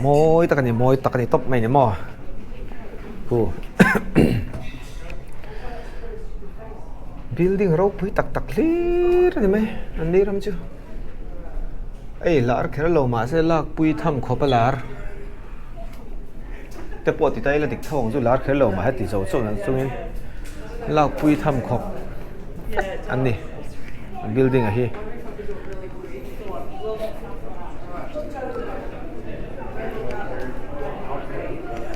môi ta cái này top mày nhỉ mò cô building rau pui tak clear ni me anh đi làm chưa ấy lar khera lo ma se lak pui tham khopa lar te po ti tai la dik thong zu lar khera lo ma ha ti zo zo nan sungin lak pui tham khop anh đi building a hi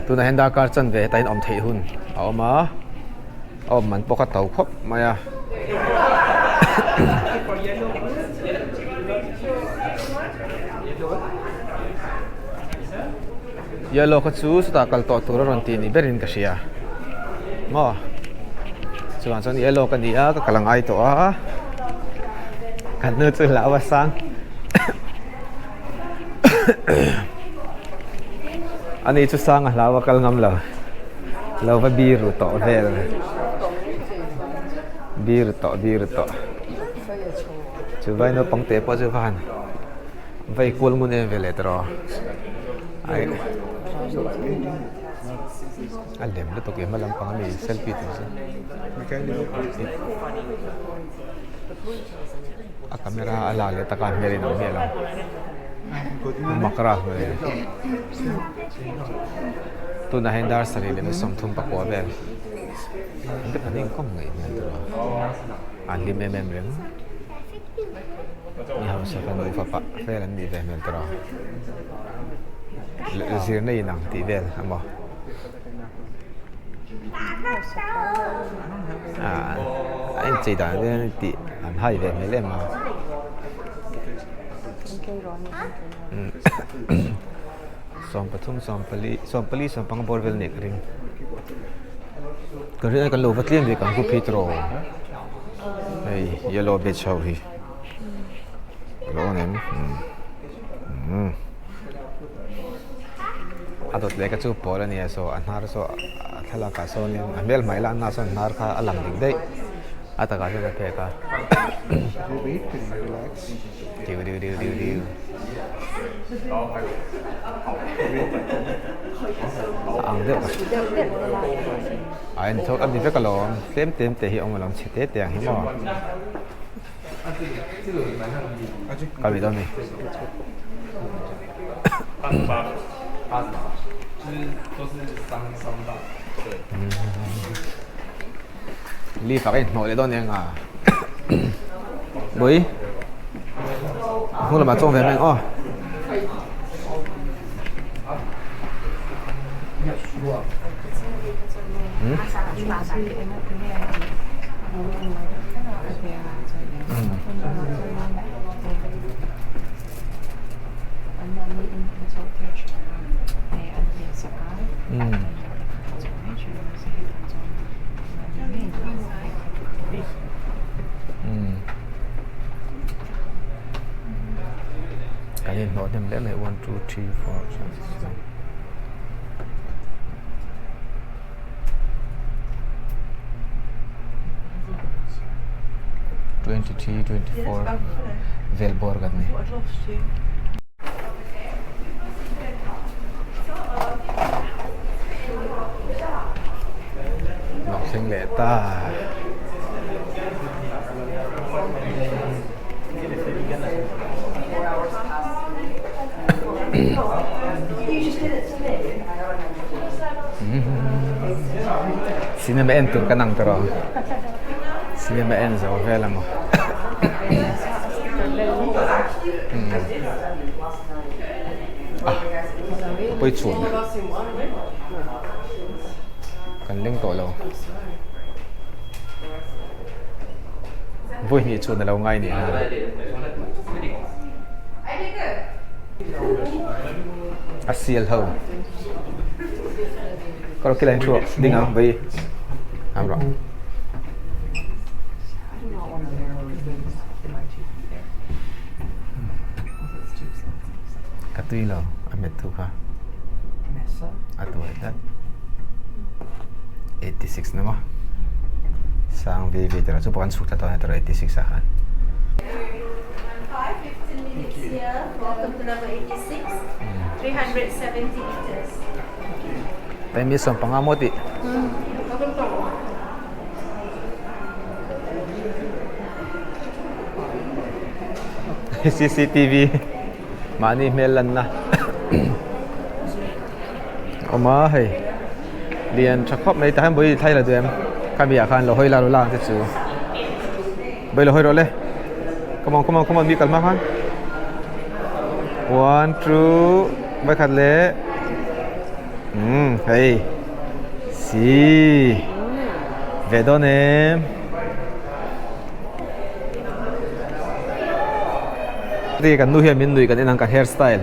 tu na henda kar chan ve tain om thei hun awma om man poka tau khop maya yellow kha chu sta kal to tur ron ti ni berin ka sia mo chuan chuan yellow ka ni a ka kalangai to a kan nu chu la wa sang ani chu sang a lawa kal ngam lo lawa biru to vel biru to chu vai no pangte po chu van vai kul mun em vele tro ai alem le to ke malam pang mi selfie tu a camera ala le ta kan meri no melo makra me tu na hendar sari le som thum pa ko vel inde paning kom ngai ne tro an li me mem reng ni ha sa kan no fa pa fel an ni ve mel tro le zir nei nang ti vel amo anh chỉ đã đến ti an hai ve me le ma som pathum som pali som pang bol vel nek ring ko ri kan lo vatliam ve kan ku pitro ei yellow bit show hi lo nem adot le ka chu pol ani so anar so thala ka so ni amel mai la na so nar kha alang ding dei ata ka se pe ka diu ang deu ai thok an di ve ka lo tem te hi ong long chite te ang hi mo ka bi do ni li fa cái nồi để đón em à bưởi không là mà trông về mình ô cái này nó đem đến này 1 2 3 4 23 24 Velborg này ngọc xinh lệ ta Cinema en tur kanang tero. Cinema en zo vela mo. Poi chuan. Kan leng to lo. Voi ni chuan lo ngai ni. Asial ho. Kalau kalian cuba dengar bayi, amro. Katui lo, amet tu ha. Atu ada. 86 nama. Sang baby terus bukan suka tahu terus 86 sahaja. 15 minutes here. Welcome to number 86. 370 liters. Tay mi som pangamoti. CCTV mani melan na. Oma hay liền chắc khóc này ta bơi thay là tụi em khai bìa khan là hơi là lang thế chứ bơi là hơi rồi lên come on bị calma khan 1 2 bơi khát lệ hey si về đó nè đi cần nuôi hiền mình nuôi cần nên ăn cả hairstyle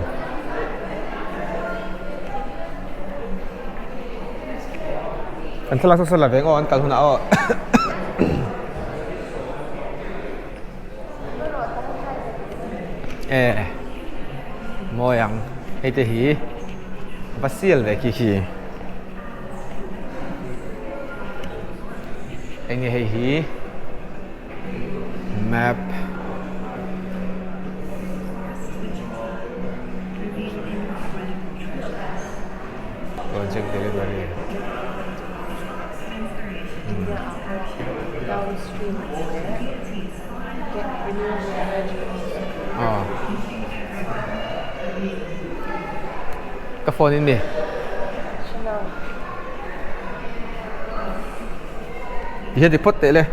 anh thắc mắc là về ngon cần nào moyang hay thế hi Basil về kiki anh hay hi map project delivery Downstream. Get renewable energy. Cái phone in đi. Đi đi post tele.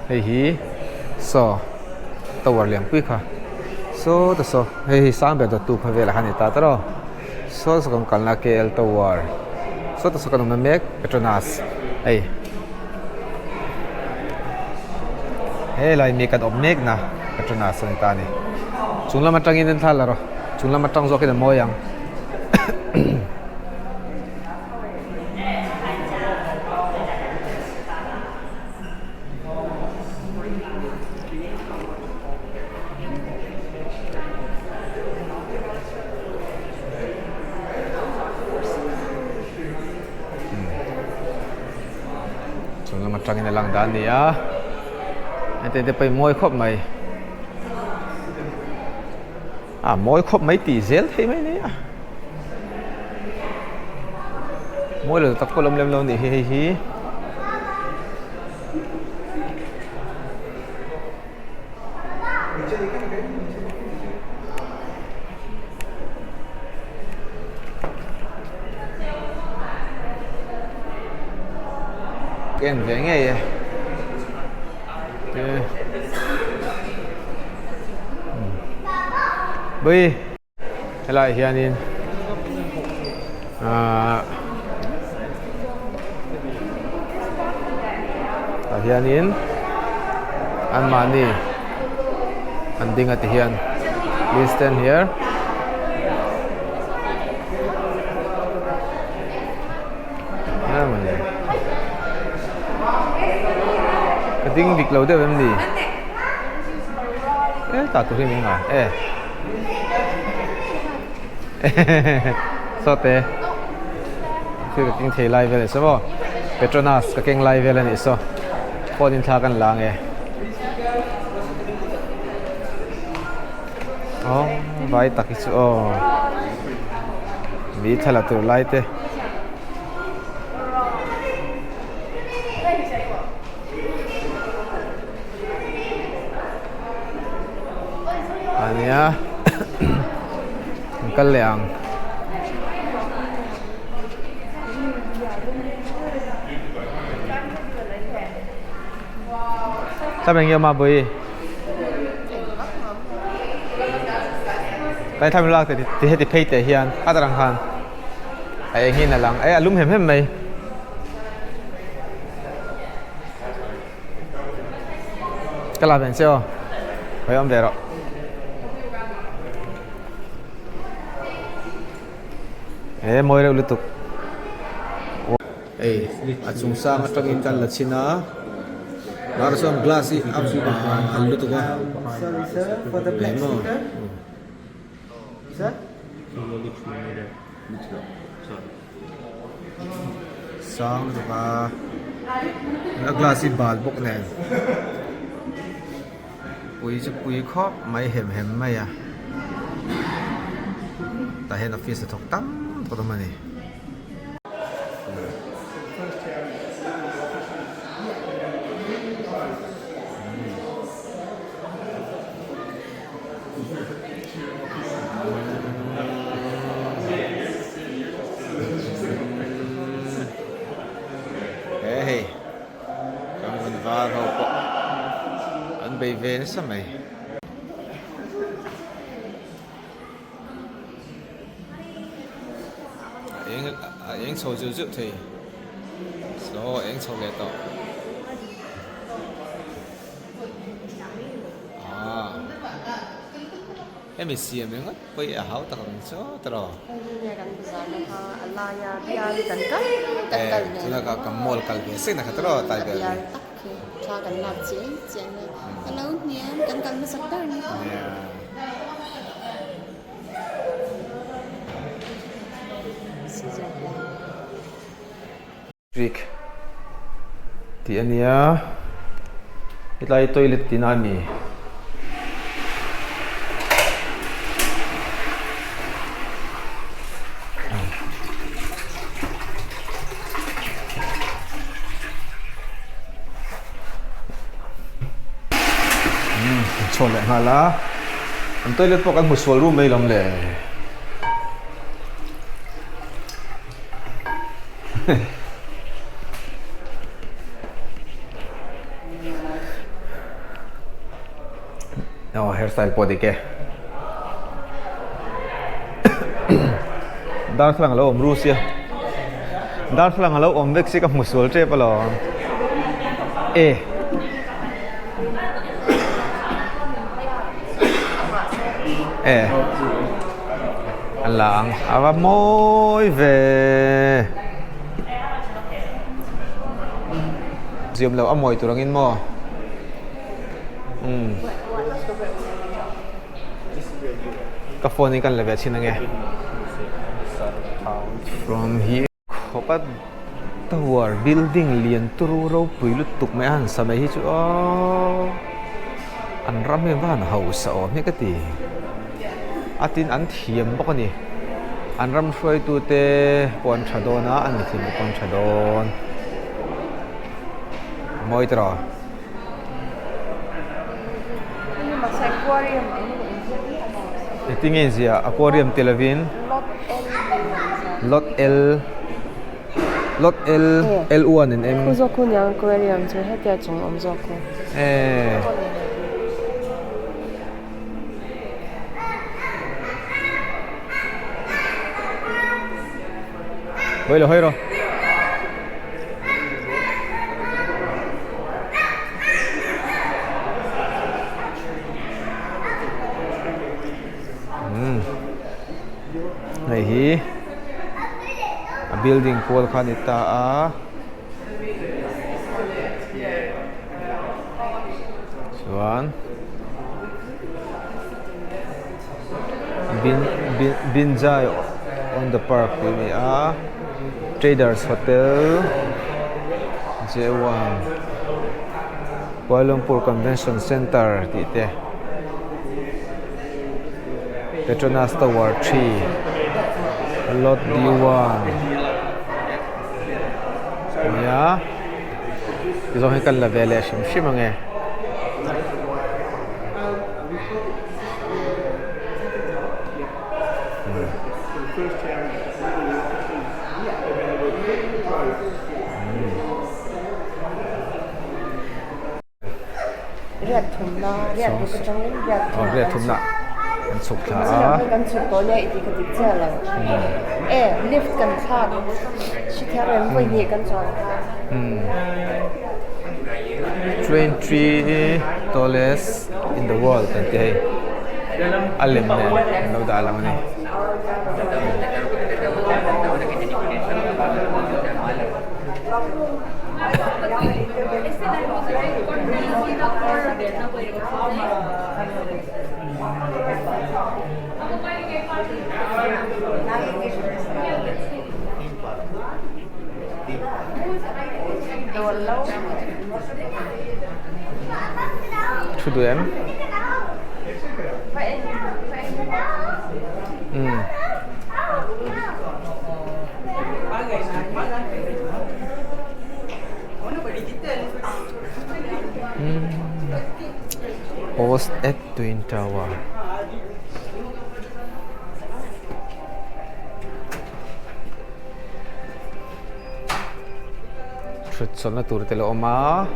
Hey so tower liang quick ha. So the so hey sang be tu pha ve la hani ta taro. So so kan la Kltower. So to so kan make Petronas. Hey. Hey lai mi kan make na Petronas ni ta ni. Chúng là mặt trăng in thal rồi. Chúng là mặt trăng do cái môi yang. Chúng là mặt trăng in lang dan ni à. Anh thấy phải môi khóc mày. Mỗi khóc mấy tỷ zel thấy mấy nè mỗi lần tập có lông lem lông thì hi kèn về nghe bơi lại hiện in hiện in ăn mani ăn đinh ở hiện please stand here cái đinh việc lâu được em gì ta tụi mình à soteคือกับกินเทไลเวลใช่ป่ะเปโตรนัสกับกินไลเวลนี่soพอดินทากันล้างเออ๋อไว้ตักอีกอ๋อมีทะเลตัวไลเตอันนี้มันก็เหลียงsao mình yêu mà bơi cái tham gia thì pay để hiền các đảng hàng ai nghe là lằng ai lúng hẻm mày cái là bên sao phải ông về rồi môi đâu liên tục chung sang trong in kan là china đó là some glassy up ăn liên tục á for the black speaker sir sang được à nó glassy bal bốc này bùi khóp mấy hẻm mấy à ta hen office thok tam to to mani hey come on va ho po an bei ve sa mai anh sầu dữ dữ thì số anh sầu lẹ tao em bị siam mình á bây giờ háo tao còn số tao rồi chúng ta có mall cái gì xin là cái tao tại cái cho cần làm chuyện này cái lâu nhé cần nó sắp tới nè trick thì anh nhá cái này toilet thì nào mi chọn lại mà lá anh toilet có một số room mấy lắm lệ hairstyle po di ke dar thlang lo om rusia dar thlang lo om vexi ka musul tre palo alang ava moi ve zium lo amoy turangin mo cái phone này cần là về trên này nghe from here khopat tower building liền turu rau pui lut tuk mai an sa mai hi chu an ram me van hau sa o me ka ti atin an thiam bok ani an ram hroi tu te pon thadona an thim pon thadon moi tra tingin siya aquarium Telavin lot L L1 and M kuzo kunyang aquarium cho hết ya chung om zo ko Hoy lo hoy ro này hi building wall khan ita chuan binjai on the park we traders hotel J1 Kuala Lumpur Convention Center tite Petronas Tower 3 lot D1 ya izo he kan la vele shim shim ange riat thumna riat bu ka changin riat thumna an suk tha kan suk to le iti ka dik cha la lift kan thak shi tharen voi ni kan chon 23 tallest in the world kan te alim ne no da alam ne Chudu em Post at Twin Tower. Trut na tur telo oma.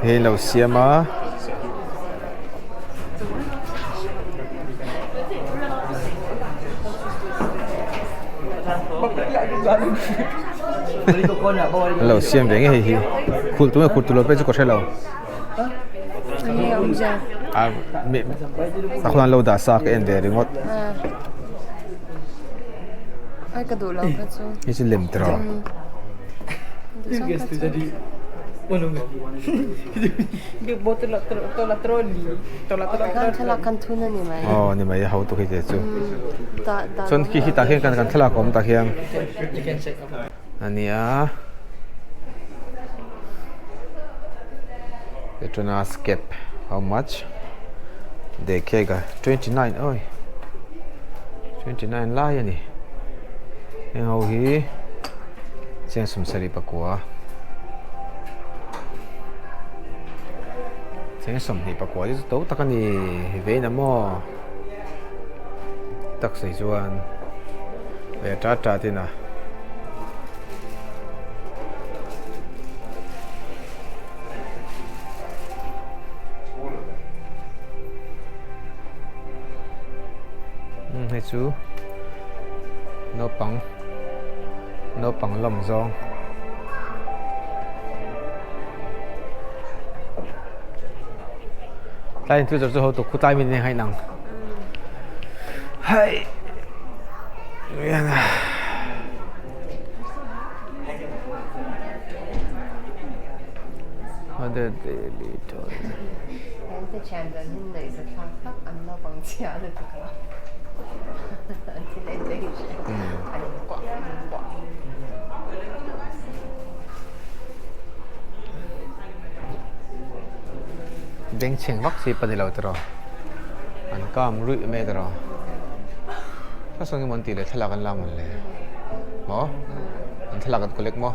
Hello siam à. Hello siam đấy nghe hi. Khul tu lo pe chu ko thelo. Ani ông già. À me ta khwan lo da sa ka en de ringot. Ai ka du lo ka chu. Hi chi lem tro. Dia bawa tolak troli. Kan thala kan thu na ni mai. Oh ni mai hau tu hi je chu. Ta Chon ki hi ta hian kan thla kom ta hian. Ania. Petronas cap. How much? De kega 29 oi. 29 la yani. Yang hau hi. Siang sum sari pakua. Siang sum ni pakua đi tấu ta kan ni ve na mo. Tak sai chuan. Ve ta ti na. Hay chú nó bằng lòng zawng tay tôi giờ tôi khu tay mình hay nặng hay miền ada daily toy Anh ta chàng đến hình này sẽ khá khắc ăn nó bằng chia được không? Thì đây đây anh quả Deng cheng vak si panilaw tro. An kam rui me tro. Sa songi monti le thalakan lamon le. Mo? An thalakat kolek mo.